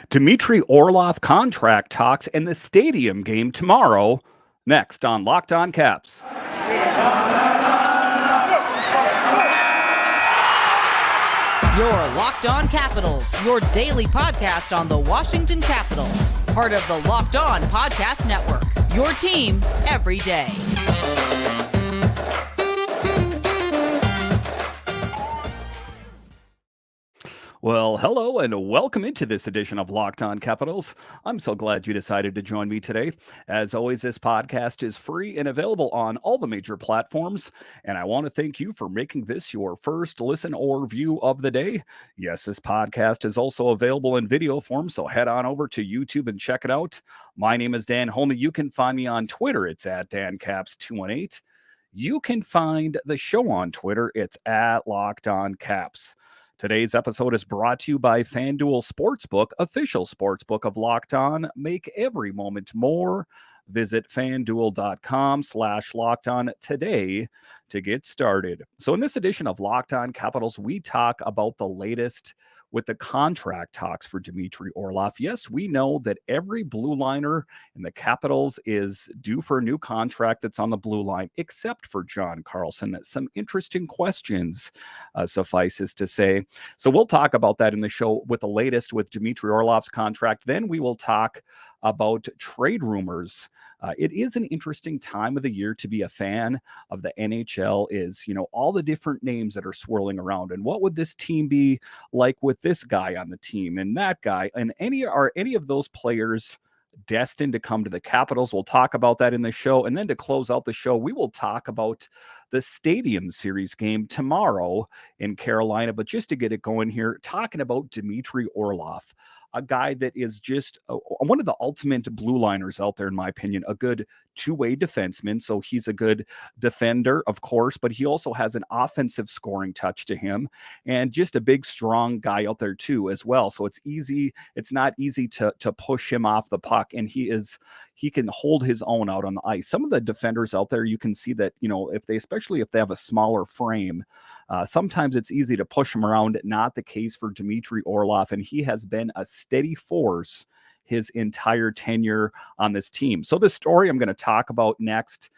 Dimitry Orlov contract talks and the stadium game tomorrow. Next on Locked On Caps. Your Locked On Capitals, your daily podcast on the Washington Capitals. Part of the Locked On Podcast Network, your team every day. Well, hello and welcome into this edition of Locked On Capitals. I'm so glad you decided to join me today. As always, this podcast is free and available on all the major platforms, and I want to thank you for making this your first listen or view of the day. Yes, this podcast is also available in video form, so head on over to YouTube and check it out. My name is Dan Holme. You can find me on Twitter. It's at DanCaps218. You can find the show on Twitter. It's at Locked On Caps. Today's episode is brought to you by FanDuel Sportsbook, official sportsbook of Locked On. Make every moment more. Visit fanduel.com/Locked On today to get started. So in this edition of Locked On Capitals, we talk about the latest with the contract talks for Dimitry Orlov. Yes, we know that every blue liner in the Capitals is due for a new contract that's on the blue line, except for John Carlson. Some interesting questions, suffices to say. So we'll talk about that in the show with the latest with Dimitry Orlov's contract. Then we will talk about trade rumors. It is an interesting time of the year to be a fan of the NHL is, all the different names that are swirling around. And what would this team be like with this guy on the team and that guy? And any of those players destined to come to the Capitals? We'll talk about that in the show. And then to close out the show, we will talk about the Stadium Series game tomorrow in Carolina. But just to get it going here, talking about Dimitry Orlov, a guy that is just one of the ultimate blue liners out there, in my opinion, a good two-way defenseman. So he's a good defender, of course, but he also has an offensive scoring touch to him and just a big, strong guy out there too, as well. So it's not easy to push him off the puck. And he can hold his own out on the ice. Some of the defenders out there, you can see that, especially if they have a smaller frame, sometimes it's easy to push them around. Not the case for Dimitry Orlov, and he has been a steady force his entire tenure on this team. So the story I'm going to talk about next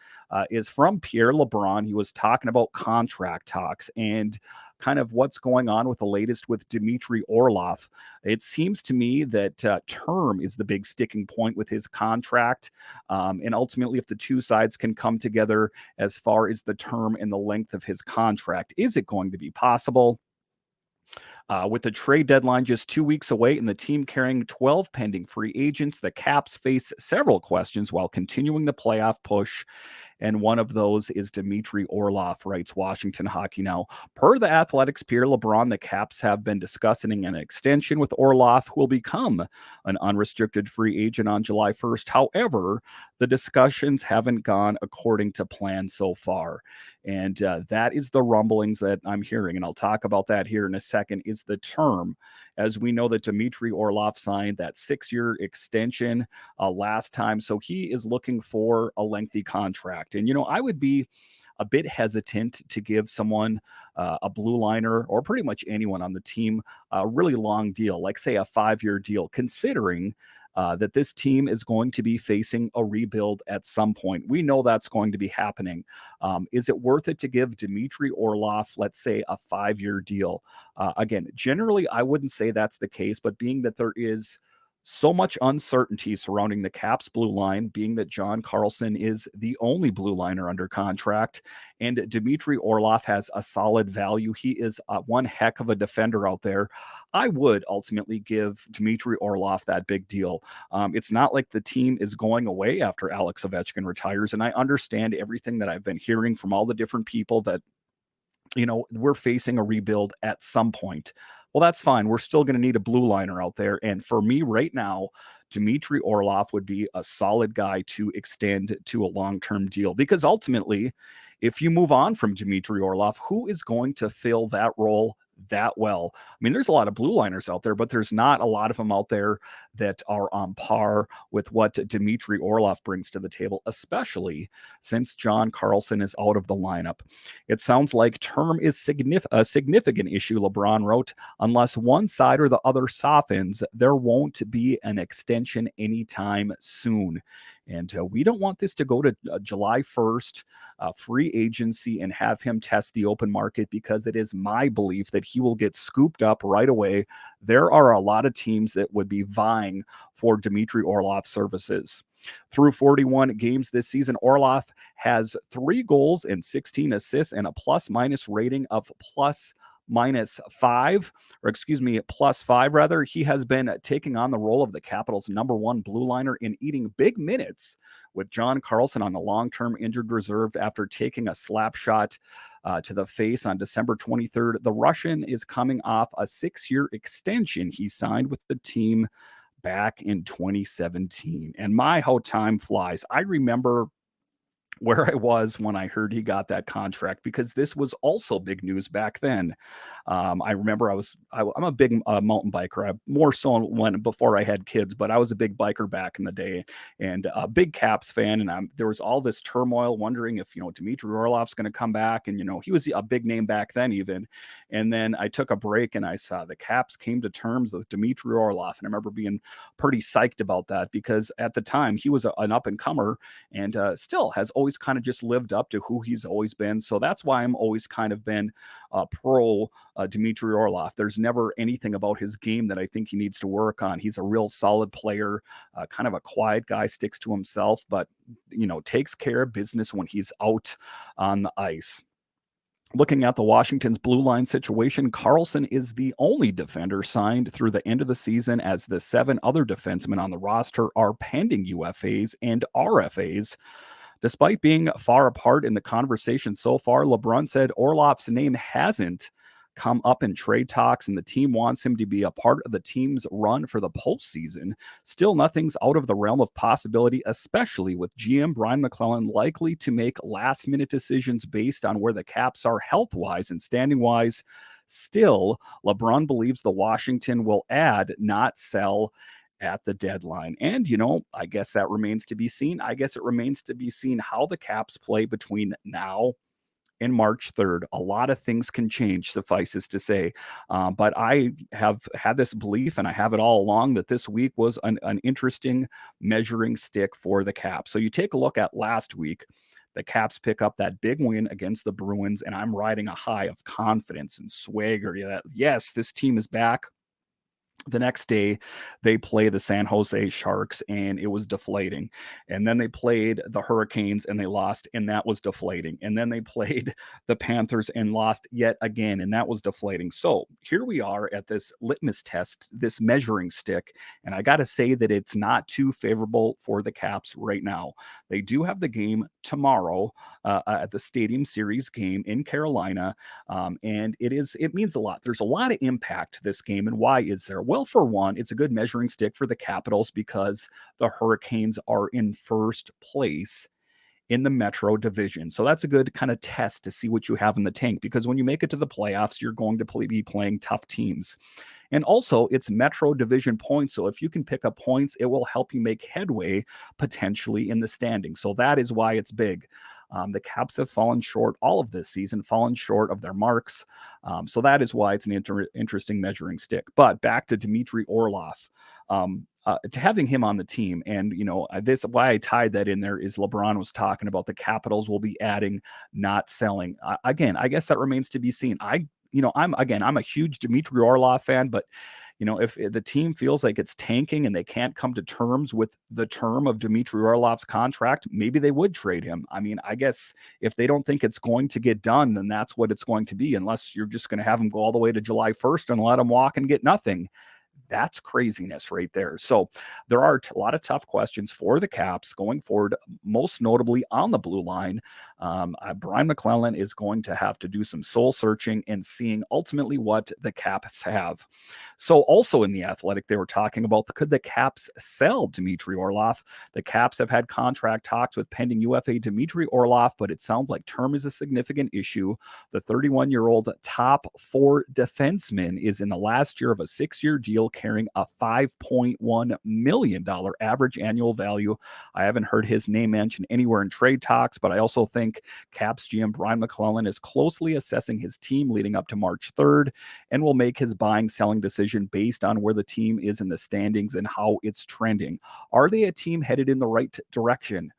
is from Pierre Lebrun. He was talking about contract talks and kind of what's going on with the latest with Dimitry Orlov. It seems to me that term is the big sticking point with his contract. And ultimately, if the two sides can come together as far as the term and the length of his contract, is it going to be possible? With the trade deadline just 2 weeks away and the team carrying 12 pending free agents, the Caps face several questions while continuing the playoff push. And one of those is Dimitry Orlov, writes Washington Hockey Now. Per the Athletic's Pierre Lebrun, the Caps have been discussing an extension with Orlov, who will become an unrestricted free agent on July 1st. However, the discussions haven't gone according to plan so far. And that is the rumblings that I'm hearing. And I'll talk about that here in a second, is the term. As we know that Dimitry Orlov signed that 6-year extension last time. So he is looking for a lengthy contract. And, I would be a bit hesitant to give someone a blue liner or pretty much anyone on the team a really long deal, like say a 5-year deal, considering that this team is going to be facing a rebuild at some point. We know that's going to be happening. Is it worth it to give Dimitry Orlov, let's say, a 5-year deal? Again, generally, I wouldn't say that's the case, but being that there is so much uncertainty surrounding the Caps blue line, being that John Carlson is the only blue liner under contract, and Dimitry Orlov has a solid value. He is one heck of a defender out there. I would ultimately give Dimitry Orlov that big deal. It's not like the team is going away after Alex Ovechkin retires, and I understand everything that I've been hearing from all the different people that, we're facing a rebuild at some point. Well, that's fine. We're still going to need a blue liner out there. And for me right now, Dimitry Orlov would be a solid guy to extend to a long-term deal, because ultimately, if you move on from Dimitry Orlov, who is going to fill that role that well. I mean, there's a lot of blue liners out there, but there's not a lot of them out there that are on par with what Dimitry Orlov brings to the table, especially since John Carlson is out of the lineup. It sounds like term is a significant issue, LeBron wrote. Unless one side or the other softens, there won't be an extension anytime soon. And we don't want this to go to July 1st, free agency, and have him test the open market, because it is my belief that he will get scooped up right away. There are a lot of teams that would be vying for Dimitry Orlov's services. Through 41 games this season, Orlov has 3 goals and 16 assists and a plus-minus rating of +5 rather. He has been taking on the role of the Capitals' #1 blue liner in eating big minutes, with John Carlson on the long-term injured reserve after taking a slap shot to the face on December 23rd. The Russian is coming off a 6-year extension he signed with the team back in 2017. And my, how time flies. I remember where I was when I heard he got that contract, because this was also big news back then. I remember I'm a big mountain biker. More so before I had kids, but I was a big biker back in the day, and a big Caps fan. And there was all this turmoil, wondering if Dimitry Orlov's going to come back, and he was a big name back then even. And then I took a break, and I saw the Caps came to terms with Dimitry Orlov, and I remember being pretty psyched about that, because at the time he was an up and comer, and still has always kind of just lived up to who he's always been. So that's why I'm always kind of been pro Dimitry Orlov. There's never anything about his game that I think he needs to work on. He's a real solid player, kind of a quiet guy, sticks to himself, but takes care of business when he's out on the ice. Looking at the Washington's blue line situation, Carlson is the only defender signed through the end of the season, as the 7 other defensemen on the roster are pending UFAs and RFAs. Despite being far apart in the conversation so far, LeBrun said Orlov's name hasn't come up in trade talks, and the team wants him to be a part of the team's run for the postseason. Still, nothing's out of the realm of possibility, especially with GM Brian Maclellan likely to make last-minute decisions based on where the Caps are health-wise and standing-wise. Still, LeBrun believes the Washington will add, not sell, at the deadline. And, I guess that remains to be seen. I guess it remains to be seen how the Caps play between now and March 3rd. A lot of things can change, suffices to say. But I have had this belief, and I have it all along, that this week was an interesting measuring stick for the Caps. So you take a look at last week. The Caps pick up that big win against the Bruins, and I'm riding a high of confidence and swagger. Yes, this team is back. The next day, they play the San Jose Sharks, and it was deflating. And then they played the Hurricanes, and they lost, and that was deflating. And then they played the Panthers and lost yet again, and that was deflating. So here we are at this litmus test, this measuring stick, and I got to say that it's not too favorable for the Caps right now. They do have the game tomorrow at the Stadium Series game in Carolina, and it means a lot. There's a lot of impact to this game, and why is there? Well, for one, it's a good measuring stick for the Capitals because the Hurricanes are in first place in the Metro Division. So that's a good kind of test to see what you have in the tank, because when you make it to the playoffs, you're going to be playing tough teams. And also, it's Metro Division points. So if you can pick up points, it will help you make headway potentially in the standing. So that is why it's big. The Caps have fallen short all of this season, fallen short of their marks. So that is why it's an interesting measuring stick. But back to Dimitry Orlov. To having him on the team, and this why I tied that in there is LeBron was talking about the Capitals will be adding, not selling. Again, I guess that remains to be seen. I'm a huge Dimitry Orlov fan, but if the team feels like it's tanking and they can't come to terms with the term of Dimitry Orlov's contract, maybe they would trade him. I mean, I guess if they don't think it's going to get done, then that's what it's going to be, unless you're just going to have him go all the way to July 1st and let him walk and get nothing. That's craziness right there. So there are a lot of tough questions for the Caps going forward, most notably on the blue line. Brian Maclellan is going to have to do some soul searching and seeing ultimately what the Caps have. So also in the Athletic, they were talking about could the Caps sell Dimitry Orlov? The Caps have had contract talks with pending UFA Dimitry Orlov, but it sounds like term is a significant issue. The 31-year-old top four defenseman is in the last year of a 6-year deal carrying a $5.1 million average annual value. I haven't heard his name mentioned anywhere in trade talks, but I also think Caps GM Brian Maclellan is closely assessing his team leading up to March 3rd and will make his buying selling decision based on where the team is in the standings and how it's trending. Are they a team headed in the right direction?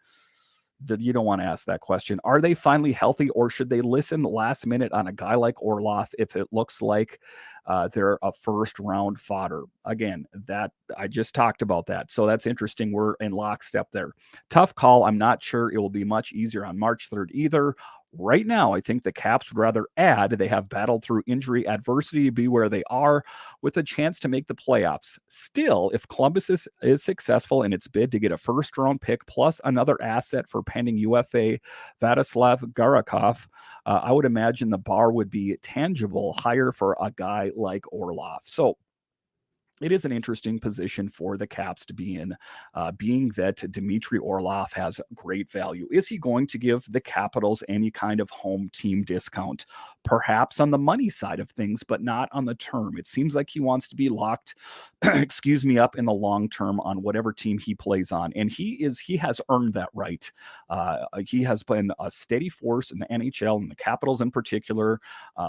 You don't want to ask that question. Are they finally healthy, or should they listen last minute on a guy like Orlov if it looks like they're a first round fodder? Again, that I just talked about that. So that's interesting. We're in lockstep there. Tough call. I'm not sure it will be much easier on March 3rd either. Right now, I think the Caps would rather add. They have battled through injury adversity to be where they are with a chance to make the playoffs. Still, if Columbus is successful in its bid to get a first-round pick plus another asset for pending UFA Vladislav Garakov, I would imagine the bar would be tangible higher for a guy like Orlov. So it is an interesting position for the Caps to be in, being that Dimitry Orlov has great value. Is he going to give the Capitals any kind of home team discount? Perhaps on the money side of things, but not on the term. It seems like he wants to be locked, up in the long term on whatever team he plays on. And he has earned that right. He has been a steady force in the NHL and the Capitals in particular.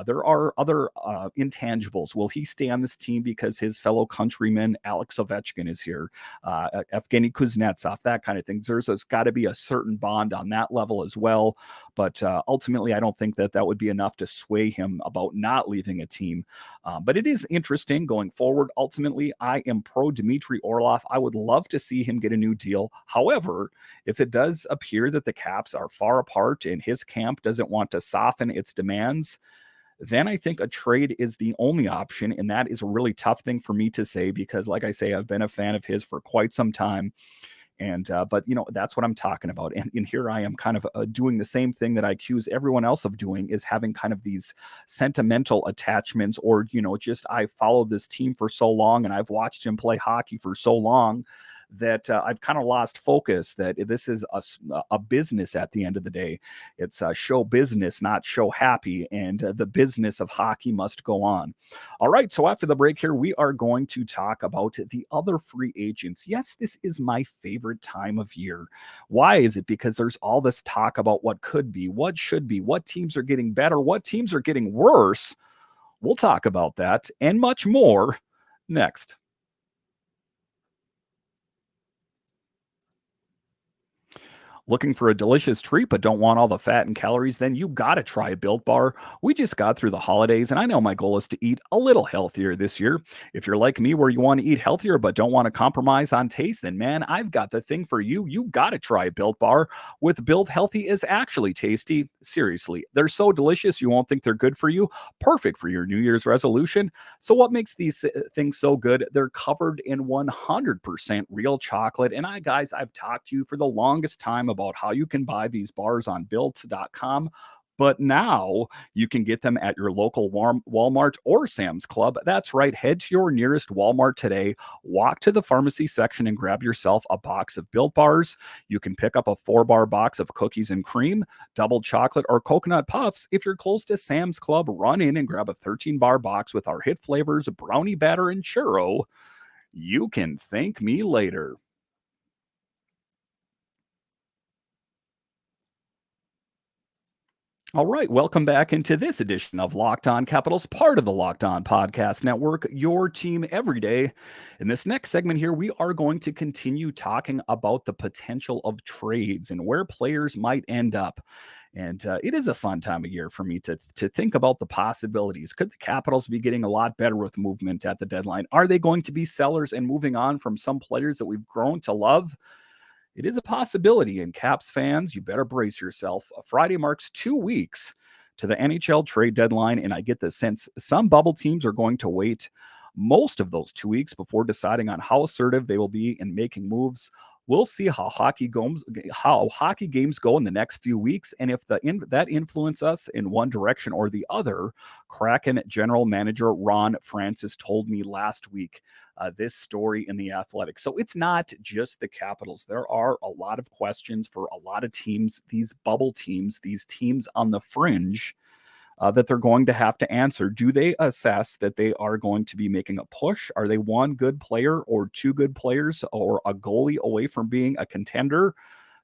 There are other intangibles. Will he stay on this team because his fellow countryman Alex Ovechkin is here, Evgeny Kuznetsov, that kind of thing? There's got to be a certain bond on that level as well. But ultimately, I don't think that would be enough to sway him about not leaving a team. But it is interesting going forward. Ultimately, I am pro Dimitry Orlov. I would love to see him get a new deal. However, if it does appear that the Caps are far apart and his camp doesn't want to soften its demands, then I think a trade is the only option. And that is a really tough thing for me to say because, like I say, I've been a fan of his for quite some time. And but that's what I'm talking about. And here I am kind of doing the same thing that I accuse everyone else of doing, is having kind of these sentimental attachments, or just I followed this team for so long and I've watched him play hockey for so long that I've kind of lost focus that this is a business at the end of the day. It's a show business, not show happy, and the business of hockey must go on. All right, so after the break here, we are going to talk about the other free agents. Yes, this is my favorite time of year. Why is it? Because there's all this talk about what could be, what should be, what teams are getting better, what teams are getting worse. We'll talk about that and much more next. Looking for a delicious treat but don't want all the fat and calories? Then you got to try a Built Bar. We just got through the holidays, and I know my goal is to eat a little healthier this year. If you're like me, where you want to eat healthier but don't want to compromise on taste, then man, I've got the thing for you. You got to try Built Bar. With Built, healthy is actually tasty. Seriously, they're so delicious you won't think they're good for you. Perfect for your New Year's resolution. So what makes these things so good? They're covered in 100% real chocolate. And I've talked to you for the longest time about how you can buy these bars on built.com, but now you can get them at your local Walmart or Sam's Club. That's right. Head to your nearest Walmart today, walk to the pharmacy section and grab yourself a box of Built Bars. You can pick up a 4-bar box of cookies and cream, double chocolate, or coconut puffs. If you're close to Sam's Club, run in and grab a 13-bar box with our hit flavors, brownie batter, and churro. You can thank me later. All right, welcome back into this edition of Locked On Capitals, part of the Locked On Podcast Network, your team every day. In this next segment here, we are going to continue talking about the potential of trades and where players might end up. And it is a fun time of year for me to think about the possibilities. Could the Capitals be getting a lot better with movement at the deadline? Are they going to be sellers and moving on from some players that we've grown to love? It is a possibility, and Caps fans, you better brace yourself. Friday marks 2 weeks to the NHL trade deadline, and I get the sense some bubble teams are going to wait most of those 2 weeks before deciding on how assertive they will be in making moves. We'll see how hockey games go in the next few weeks, and if that influence us in one direction or the other. Kraken general manager Ron Francis told me last week this story in The Athletic. So it's not just the Capitals. There are a lot of questions for a lot of teams, these bubble teams, these teams on the fringe, that they're going to have to answer. Do they assess that they are going to be making a push? Are they one good player or two good players or a goalie away from being a contender?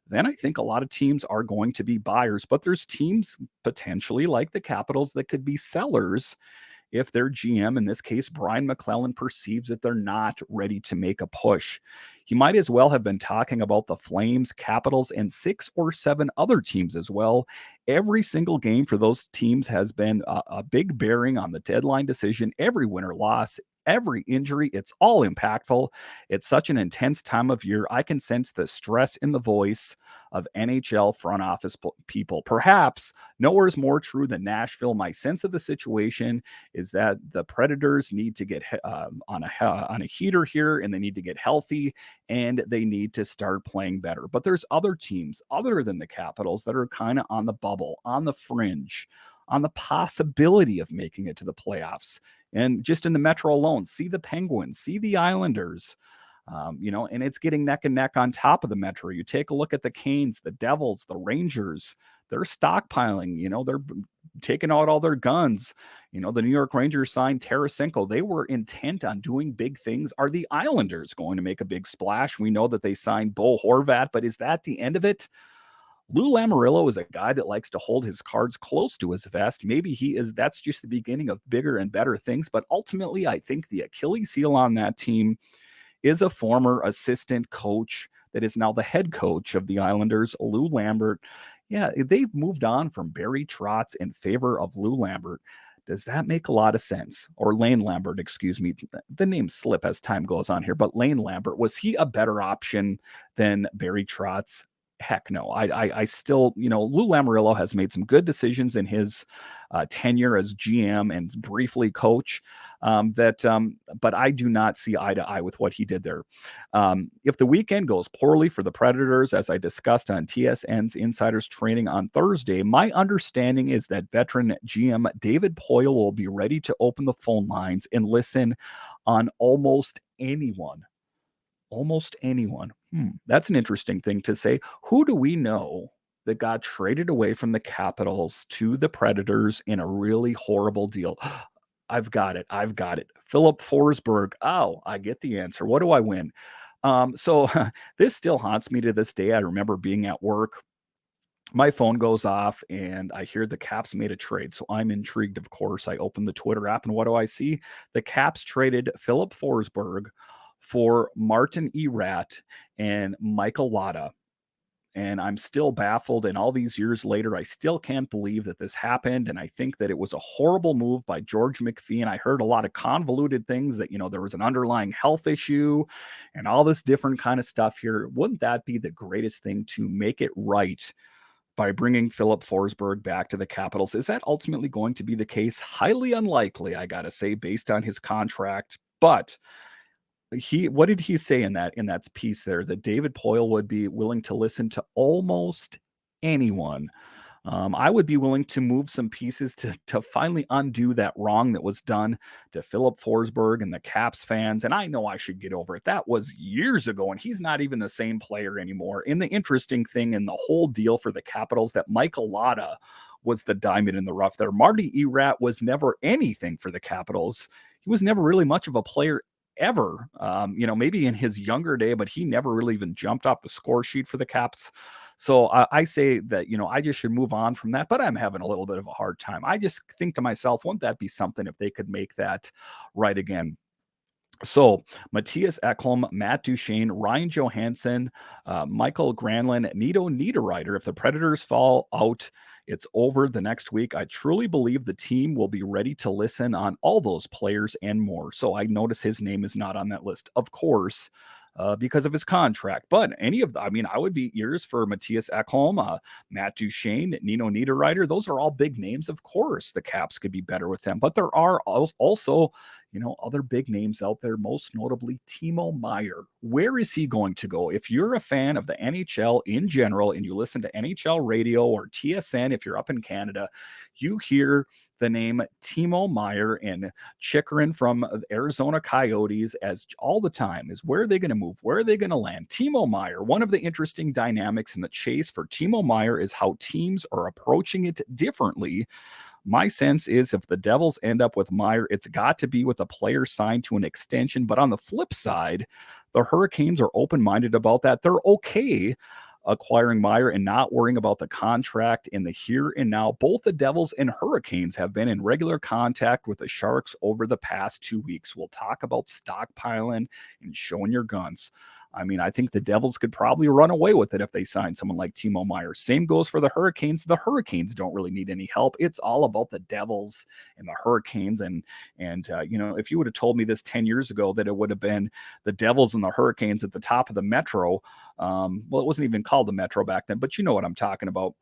Then I think a lot of teams are going to be buyers, but there's teams potentially like the Capitals that could be sellers if their GM, in this case, Brian Maclellan, perceives that they're not ready to make a push. He might as well have been talking about the Flames, Capitals, and 6 or 7 other teams as well. Every single game for those teams has been a big bearing on the deadline decision. Every win or loss, every injury, it's all impactful. It's such an intense time of year. I can sense the stress in the voice of NHL front office people. Perhaps nowhere is more true than Nashville. My sense of the situation is that the Predators need to get on a heater here, and they need to get healthy, and they need to start playing better. But there's other teams other than the Capitals that are kind of on the bubble, on the fringe, on the possibility of making it to the playoffs. And just in the Metro alone, see the Penguins, see the Islanders, and it's getting neck and neck on top of the Metro. You take a look at the Canes, the Devils, the Rangers, they're stockpiling, they're taking out all their guns. The New York Rangers signed Tarasenko. They were intent on doing big things. Are the Islanders going to make a big splash? We know that they signed Bo Horvat, but is that the end of it? Lou Lamoriello is a guy that likes to hold his cards close to his vest. Maybe that's just the beginning of bigger and better things. But ultimately, I think the Achilles heel on that team is a former assistant coach that is now the head coach of the Islanders, Lou Lambert. Yeah, they've moved on from Barry Trotz in favor of Lou Lambert. Does that make a lot of sense? Or Lane Lambert, excuse me. The names slip as time goes on here, but Lane Lambert, was he a better option than Barry Trotz? Heck no. I still, Lou Lamoriello has made some good decisions in his tenure as GM and briefly coach, but I do not see eye to eye with what he did there. If the weekend goes poorly for the Predators, as I discussed on TSN's Insiders Training on Thursday, my understanding is that veteran GM David Poile will be ready to open the phone lines and listen on almost anyone. Almost anyone. That's an interesting thing to say. Who do we know that got traded away from the Capitals to the Predators in a really horrible deal? I've got it. Philip Forsberg. Oh, I get the answer. What do I win? So this still haunts me to this day. I remember being at work. My phone goes off and I hear the Caps made a trade. So I'm intrigued, of course. I open the Twitter app and what do I see? The Caps traded Philip Forsberg for Martin Erat and Michael Latta. And I'm still baffled. And all these years later, I still can't believe that this happened. And I think that it was a horrible move by George McPhee. And I heard a lot of convoluted things that, there was an underlying health issue and all this different kind of stuff here. Wouldn't that be the greatest thing to make it right by bringing Philip Forsberg back to the Capitals? Is that ultimately going to be the case? Highly unlikely, I got to say, based on his contract. But what did he say in that piece there? That David Poile would be willing to listen to almost anyone. I would be willing to move some pieces to finally undo that wrong that was done to Philip Forsberg and the Caps fans. And I know I should get over it. That was years ago, and he's not even the same player anymore. And the interesting thing in the whole deal for the Capitals, that Michael Latta was the diamond in the rough there. Marty Erat was never anything for the Capitals. He was never really much of a player ever, maybe in his younger day, but he never really even jumped off the score sheet for the Caps. So I say that, I just should move on from that, but I'm having a little bit of a hard time. I just think to myself, wouldn't that be something if they could make that right again? So Matthias Ekholm, Matt Duchene, Ryan Johansson, Michael Granlund, Nito Niederreiter. If the Predators fall out, it's over the next week. I truly believe the team will be ready to listen on all those players and more. So I notice his name is not on that list, of course, because of his contract. But I would be ears for Matthias Ekholm, Matt Duchene, Nino Niederreiter. Those are all big names. Of course, the Caps could be better with them. But there are also, other big names out there, most notably Timo Meier. Where is he going to go? If you're a fan of the NHL in general and you listen to NHL radio or TSN, if you're up in Canada, you hear the name Timo Meier and Chikrin from Arizona Coyotes as all the time is where are they going to move? Where are they going to land? Timo Meier, one of the interesting dynamics in the chase for Timo Meier is how teams are approaching it differently. My sense is if the Devils end up with Meier, it's got to be with a player signed to an extension. But on the flip side, the Hurricanes are open-minded about that. They're okay acquiring Meier and not worrying about the contract in the here and now. Both the Devils and Hurricanes have been in regular contact with the Sharks over the past 2 weeks. We'll talk about stockpiling and showing your guns. I mean, I think the Devils could probably run away with it if they sign someone like Timo Meier. Same goes for the Hurricanes. The Hurricanes don't really need any help. It's all about the Devils and the Hurricanes. And if you would have told me this 10 years ago that it would have been the Devils and the Hurricanes at the top of the Metro, well, it wasn't even called the Metro back then, but you know what I'm talking about.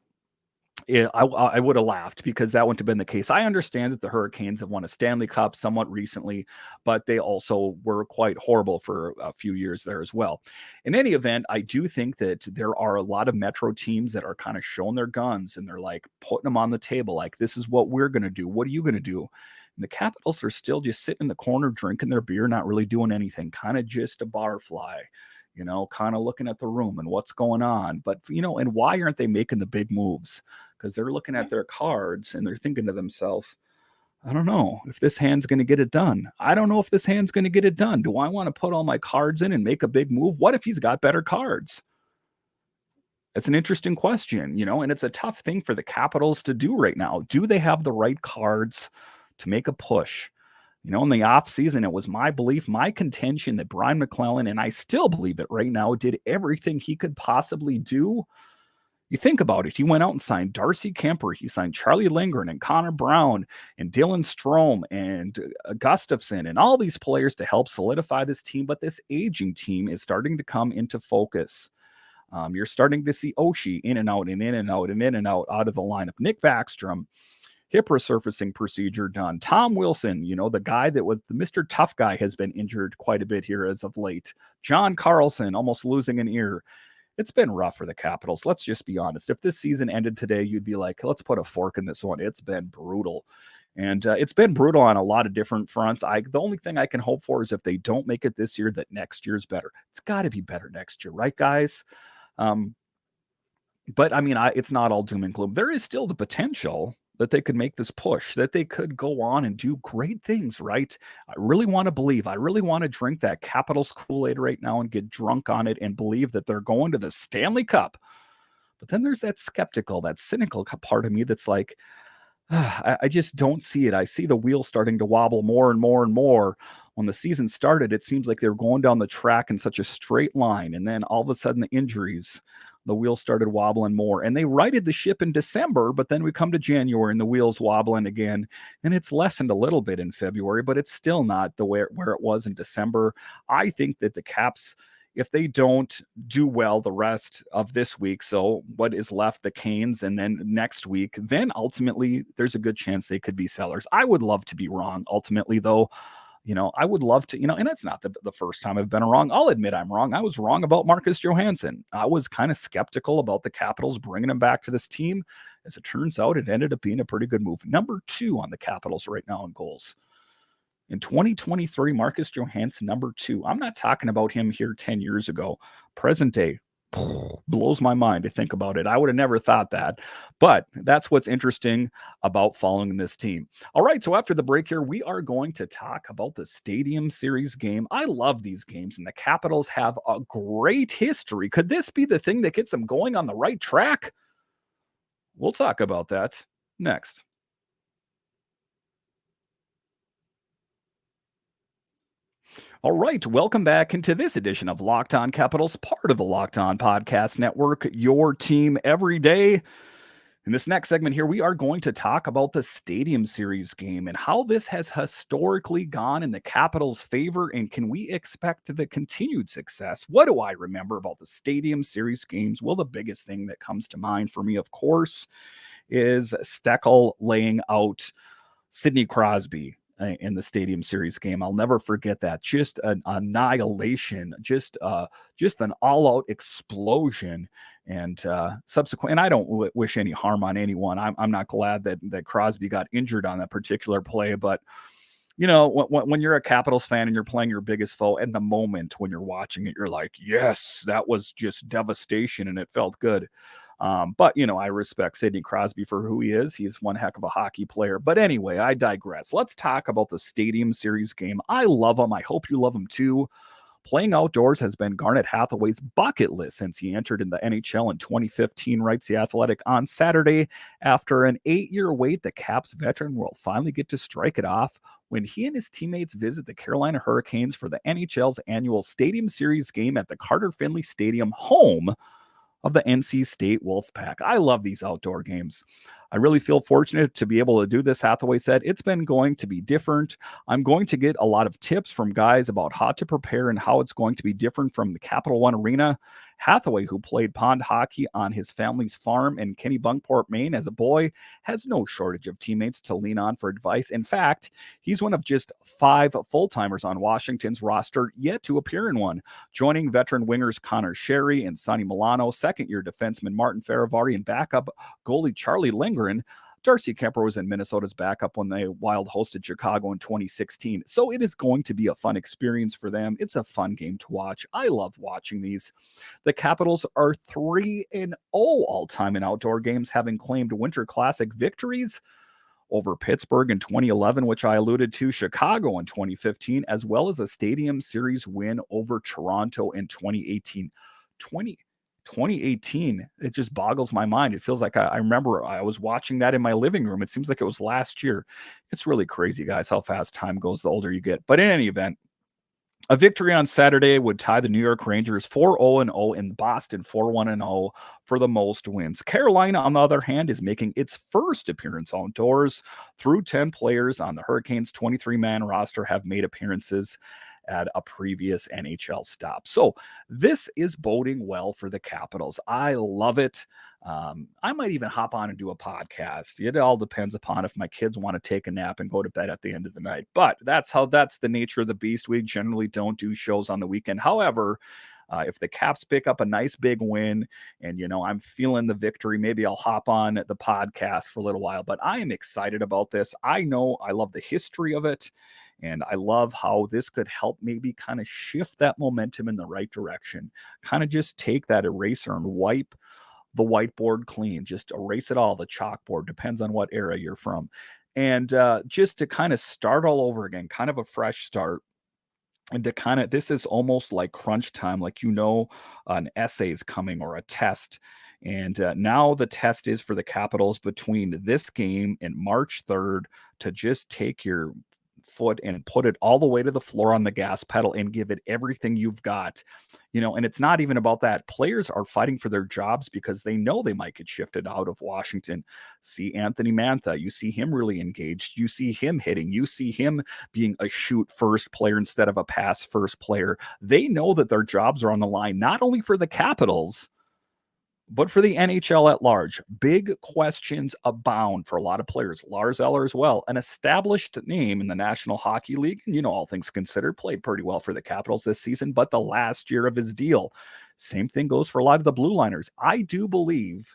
I would have laughed because that wouldn't have been the case. I understand that the Hurricanes have won a Stanley Cup somewhat recently, but they also were quite horrible for a few years there as well. In any event, I do think that there are a lot of Metro teams that are kind of showing their guns and they're like putting them on the table. Like, this is what we're going to do. What are you going to do? And the Capitals are still just sitting in the corner, drinking their beer, not really doing anything, kind of just a barfly. Kind of looking at the room and what's going on. But, and why aren't they making the big moves? Because they're looking at their cards and they're thinking to themselves, I don't know if this hand's going to get it done. I don't know if this hand's going to get it done. Do I want to put all my cards in and make a big move? What if he's got better cards? It's an interesting question, and it's a tough thing for the Capitals to do right now. Do they have the right cards to make a push? In the offseason, it was my belief, my contention that Brian Maclellan, and I still believe it right now, did everything he could possibly do. You think about it. He went out and signed Darcy Kemper. He signed Charlie Lindgren and Connor Brown and Dylan Strome and Gustafson and all these players to help solidify this team. But this aging team is starting to come into focus. You're starting to see Oshie in and out and in and out and in and out of the lineup. Nick Backstrom, hip resurfacing procedure done. Tom Wilson, the guy that was the Mr. Tough Guy, has been injured quite a bit here as of late. John Carlson almost losing an ear. It's been rough for the Capitals. Let's just be honest. If this season ended today, you'd be like, let's put a fork in this one. It's been brutal. And it's been brutal on a lot of different fronts. The only thing I can hope for is if they don't make it this year, that next year's better. It's got to be better next year, right, guys? But I mean, it's not all doom and gloom. There is still the potential that they could make this push, that they could go on and do great things, right? I really want to believe. I really want to drink that Capitals Kool-Aid right now and get drunk on it and believe that they're going to the Stanley Cup. But then there's that skeptical, that cynical part of me that's like, I just don't see it. I see the wheel starting to wobble more and more and more. When the season started, it seems like they were going down the track in such a straight line. And then all of a sudden the injuries, the wheels started wobbling more. And they righted the ship in December, but then we come to January and the wheels wobbling again. And it's lessened a little bit in February, but it's still not the way where it was in December. I think that the Caps, if they don't do well the rest of this week, so what is left, the Canes, and then next week, then ultimately there's a good chance they could be sellers. I would love to be wrong ultimately, though. I would love to, and it's not the first time I've been wrong. I'll admit I'm wrong. I was wrong about Marcus Johansson. I was kind of skeptical about the Capitals bringing him back to this team. As it turns out, it ended up being a pretty good move. Number 2 on the Capitals right now in goals. In 2023, Marcus Johansson, number 2. I'm not talking about him here 10 years ago. Present day, blows my mind to think about it. I would have never thought that. But that's what's interesting about following this team. All right, so after the break here, we are going to talk about the Stadium Series game. I love these games, and the Capitals have a great history. Could this be the thing that gets them going on the right track? We'll talk about that next. All right, welcome back into this edition of Locked On Capitals, part of the Locked On Podcast Network, your team every day. In this next segment here, we are going to talk about the Stadium Series game and how this has historically gone in the Capitals' favor, and can we expect the continued success? What do I remember about the Stadium Series games? Well, the biggest thing that comes to mind for me, of course, is Steckel laying out Sidney Crosby. in the Stadium Series game. I'll never forget that. Just an annihilation, just an all-out explosion. And subsequent, and I don't wish any harm on anyone. I'm not glad that Crosby got injured on that particular play, but when you're a Capitals fan and you're playing your biggest foe, in the moment when you're watching it, you're like, yes, that was just devastation, and it felt good. But I respect Sidney Crosby for who he is. He's one heck of a hockey player. But anyway, I digress. Let's talk about the Stadium Series game. I love him. I hope you love him too. Playing outdoors has been Garnet Hathaway's bucket list since he entered in the NHL in 2015, writes The Athletic on Saturday. After an 8-year wait, the Caps veteran will finally get to strike it off when he and his teammates visit the Carolina Hurricanes for the NHL's annual Stadium Series game at the Carter Finley Stadium, home of the NC State Wolfpack. I love these outdoor games. I really feel fortunate to be able to do this, Hathaway said. It's been going to be different. I'm going to get a lot of tips from guys about how to prepare and how it's going to be different from the Capital One Arena. Hathaway, who played pond hockey on his family's farm in Kennebunkport, Maine as a boy, has no shortage of teammates to lean on for advice. In fact, he's one of just 5 full-timers on Washington's roster yet to appear in one, joining veteran wingers Connor Sherry and Sonny Milano, second-year defenseman Martin Faravarti, and backup goalie Charlie Lindgren. Darcy Kemper was in Minnesota's backup when they Wild hosted Chicago in 2016. So it is going to be a fun experience for them. It's a fun game to watch. I love watching these. The Capitals are 3-0 all-time in outdoor games, having claimed Winter Classic victories over Pittsburgh in 2011, which I alluded to, Chicago in 2015, as well as a Stadium Series win over Toronto in 2018. 2018, it just boggles my mind. It feels like I remember I was watching that in my living room. It seems like it was last year. It's really crazy, guys, how fast time goes the older you get. But in any event, a victory on Saturday would tie the New York Rangers 4-0-0 and Boston 4-1-0 for the most wins. Carolina, on the other hand, is making its first appearance outdoors. Through 10 players on the Hurricanes' 23-man roster have made appearances at a previous NHL stop. So this is boding well for the Capitals. I love it. I might even hop on and do a podcast. It all depends upon if my kids want to take a nap and go to bed at the end of the night. But that's the nature of the beast. We generally don't do shows on the weekend. However, if the Caps pick up a nice big win and, I'm feeling the victory, maybe I'll hop on the podcast for a little while. But I am excited about this. I know I love the history of it. And I love how this could help maybe kind of shift that momentum in the right direction. Kind of just take that eraser and wipe the whiteboard clean. Just erase it all, the chalkboard. Depends on what era you're from. And just to kind of start all over again, kind of a fresh start. And this is almost like crunch time, like an essay is coming or a test. And now the test is for the Capitals between this game and March 3rd to just take your foot and put it all the way to the floor on the gas pedal and give it everything you've got. And it's not even about that. Players are fighting for their jobs because they know they might get shifted out of Washington. See Anthony Mantha, you see him really engaged. You see him hitting. You see him being a shoot first player instead of a pass first player. They know that their jobs are on the line, not only for the Capitals, but for the NHL at large. Big questions abound for a lot of players. Lars Eller as well, an established name in the National Hockey League, and all things considered, played pretty well for the Capitals this season, but the last year of his deal. Same thing goes for a lot of the Blue Liners. I do believe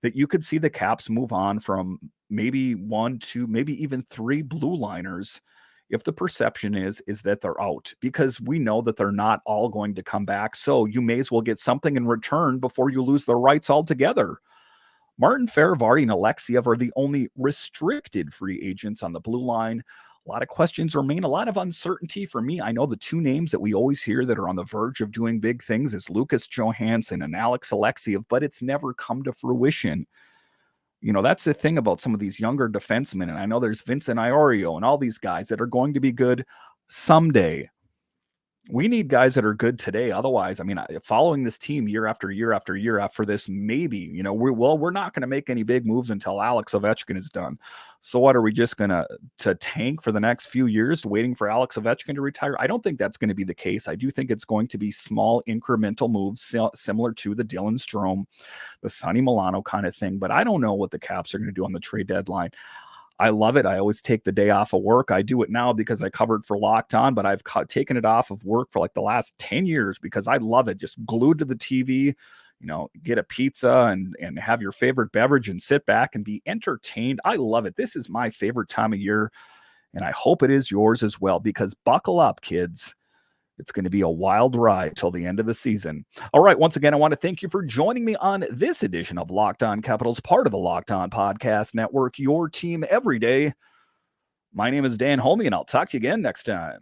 that you could see the Caps move on from maybe 1, 2, maybe even 3 Blue Liners if the perception is that they're out, because we know that they're not all going to come back. So you may as well get something in return before you lose the rights altogether. Martin Faravarti and Alexiev are the only restricted free agents on the blue line. A lot of questions remain, a lot of uncertainty for me. I know the 2 names that we always hear that are on the verge of doing big things is Marcus Johansson and Alex Alexiev, but it's never come to fruition. That's the thing about some of these younger defensemen. And I know there's Vincent Iorio and all these guys that are going to be good someday. We need guys that are good today. Otherwise, following this team year after year after year after this, maybe, we're not going to make any big moves until Alex Ovechkin is done. So what, are we just going to tank for the next few years waiting for Alex Ovechkin to retire? I don't think that's going to be the case. I do think it's going to be small incremental moves similar to the Dylan Strome, the Sonny Milano kind of thing. But I don't know what the Caps are going to do on the trade deadline. I love it. I always take the day off of work. I do it now because I covered for Locked On, but I've taken it off of work for like the last 10 years because I love it. Just glued to the TV, get a pizza and have your favorite beverage and sit back and be entertained. I love it. This is my favorite time of year, and I hope it is yours as well, because buckle up, kids. It's going to be a wild ride till the end of the season. All right. Once again, I want to thank you for joining me on this edition of Locked On Capitals, part of the Locked On Podcast Network, your team every day. My name is Dan Holme, and I'll talk to you again next time.